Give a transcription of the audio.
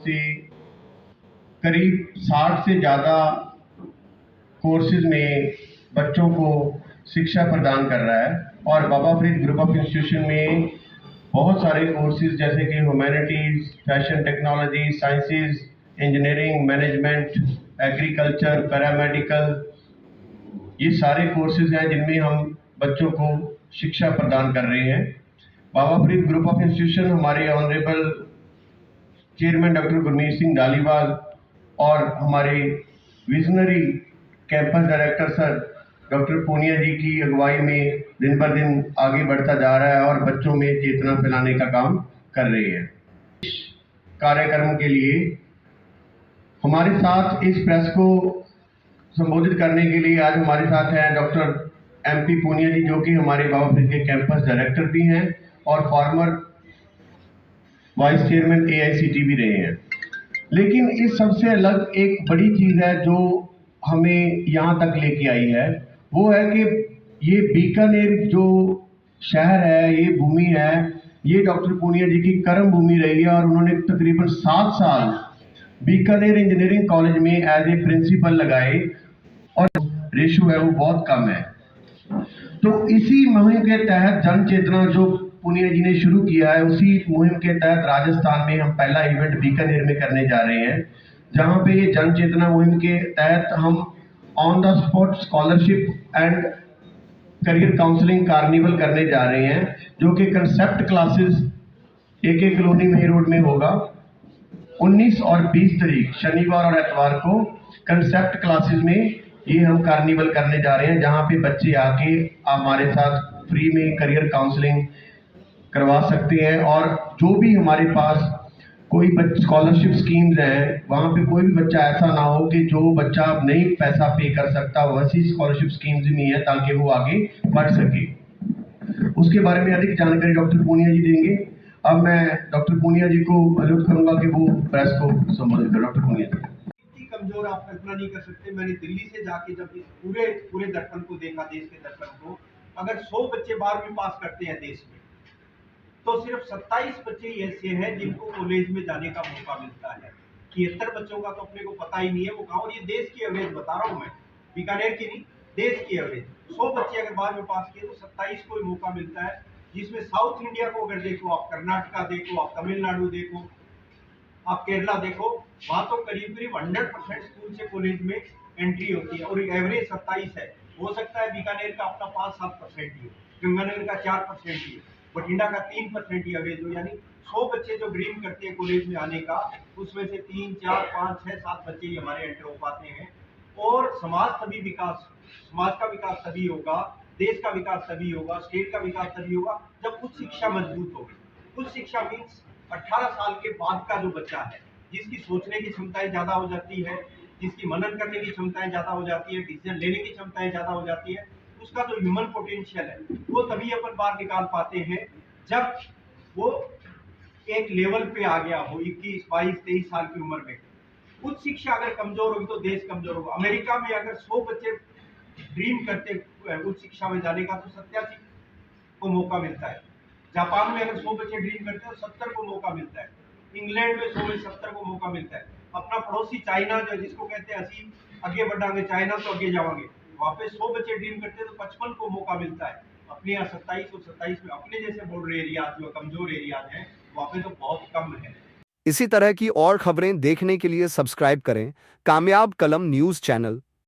से करीब 60 से ज़्यादा कोर्सेज में बच्चों को शिक्षा प्रदान कर रहा है और बाबा फरीद ग्रुप ऑफ इंस्टीट्यूशन में बहुत सारे कोर्सेज जैसे कि humanities, fashion technology, sciences, engineering, management, agriculture, paramedical, ये सारे कोर्सेज हैं जिनमें हम बच्चों को शिक्षा प्रदान कर रहे हैं। Baba Farid group of institution हमारे honourable chairman doctor Gurmeet Singh Dhaliwal और हमारे visionary campus director sir doctor Punia ji की अगुवाई में दिन ब दिन आगे बढ़ता जा रहा है और बच्चों में चेतना फैलाने का काम कर रही है। इस कार्यक्रम के लिए हमारे साथ इस प्रेस को संबोधित करने के लिए आज हमारे साथ हैं डॉक्टर MP पूनिया जी, जो कि हमारे बाबा फरीद के कैंपस डायरेक्टर भी हैं और फॉर्मर वाइस चेयरमैन AICT भी रहे हैं। लेकिन इस सबसे अलग एक बड़ी चीज़ है जो हमें यहाँ तक लेके आई है, वो है कि ये बीकानेर जो शहर है, ये भूमि है, ये डॉक्टर पूनिया जी की कर्म भूमि रही है और उन्होंने तकरीबन 7 साल बीकानेर इंजीनियरिंग कॉलेज में एज ए प्रिंसिपल लगाए और रेशो है वो बहुत कम है। तो इसी मुहिम के तहत जन चेतना जो पूनिया जी ने शुरू किया है, उसी मुहिम के तहत राजस्थान में हम पहला इवेंट बीकानेर में करने जा रहे हैं, जहां पे ये जन चेतना मुहिम के तहत हम on the spot scholarship and career counselling carnival करने जा रहे हैं, जो कि concept classes AK colony main road में होगा। 19 और 20 तारीख शनिवार और एतवार को कंसेप्ट क्लासेस में ये हम कार्निवल करने जा रहे हैं, जहां पे बच्चे आके हमारे साथ फ्री में करियर काउंसलिंग करवा सकते हैं और जो भी हमारे पास कोई स्कॉलरशिप स्कीम्स हैं, वहाँ पे कोई भी बच्चा ऐसा ना हो कि जो बच्चा नहीं पैसा पे कर सकता, वैसी स्कॉलरशिप स्कीम्स भी है ताकि वो आगे बढ़ सके। उसके बारे में अधिक जानकारी डॉक्टर पूनिया जी देंगे। अब मैं डॉक्टर पूनिया जी को अनुरोध करूंगा कि वो प्रेस को संबोधित करें। डॉक्टर पूनिया जी। इतनी कमजोर आप कल्पना नहीं कर सकते। मैंने दिल्ली से जाके जब इस पूरे दर्पण को देखा, देश के दर्पण को, अगर 100 बच्चे 12वीं पास करते हैं देश में, तो सिर्फ 27 बच्चे ऐसे हैं जिनको कॉलेज में जाने का मौका मिलता है। 73 बच्चों का तो अपने को पता ही नहीं है वो कहाँ। और ये देश की एवरेज बता रहा हूँ मैं, बीकानेर की नहीं, देश की एवरेज। 100 बच्चे अगर 12वीं पास किए तो 27 को ही मौका मिलता है, जिसमें साउथ इंडिया को अगर देखो, आप कर्नाटका देखो, आप तमिलनाडु देखो, आप केरला देखो, वहां तो करीब 100% स्कूल से कॉलेज में एंट्री होती है और एवरेज 27 है। हो सकता है बीकानेर का अपना 5-7% ही हो, गंगानगर का 4% ही हो, बठिंडा का 3% ही एवरेज हो। यानी 100 बच्चे जो ड्रीम करते हैं कॉलेज में आने का, उसमें से 3, 4, 5, 6, 7 बच्चे ही हमारे एंटर हो पाते हैं। और समाज का विकास तभी होगा, देश का विकास तभी होगा, स्टेट का विकास तभी होगा जब उच्च शिक्षा मजबूत होगी। उच्च शिक्षा मीन्स 18 साल के बाद का जो बच्चा है, जिसकी सोचने की क्षमताएं ज्यादा हो जाती है, जिसकी मनन करने की क्षमताएं ज्यादा हो जाती है, डिसीजन लेने की क्षमताएं ज्यादा हो जाती है, उसका जो ह्यूमन पोटेंशियल है वो तभी अपन बाहर निकाल पाते हैं जब वो एक लेवल पे आ गया हो, 21, 22, 23 साल की उम्र में। उच्च शिक्षा अगर कमजोर होगी तो देश कमजोर होगा। अमेरिका में अगर 100 बच्चे ड्रीम करते उच्च शिक्षा में जाने का तो 87 को मौका मिलता है। जापान में अगर 100 बच्चे ड्रीम करते हैं तो 70 को मौका मिलता है। इंग्लैंड में 100 में 70 को मौका मिलता है। अपना पड़ोसी चाइना जो जिसको कहते हैं ਅਸੀਂ आगे बढ़ाएंगे, चाइना तो आगे जाएंगे, वहाँ पे 100 बच्चे ड्रीम करते हैं तो 55 को मौका मिलता है। अपने यहाँ 27 और 27 में अपने जैसे बॉर्डर एरिया जो कमजोर एरियाज हैं वहाँ पे तो बहुत कम है। इसी तरह की और खबरें देखने के लिए सब्सक्राइब करें कामयाब कलम न्यूज़ चैनल।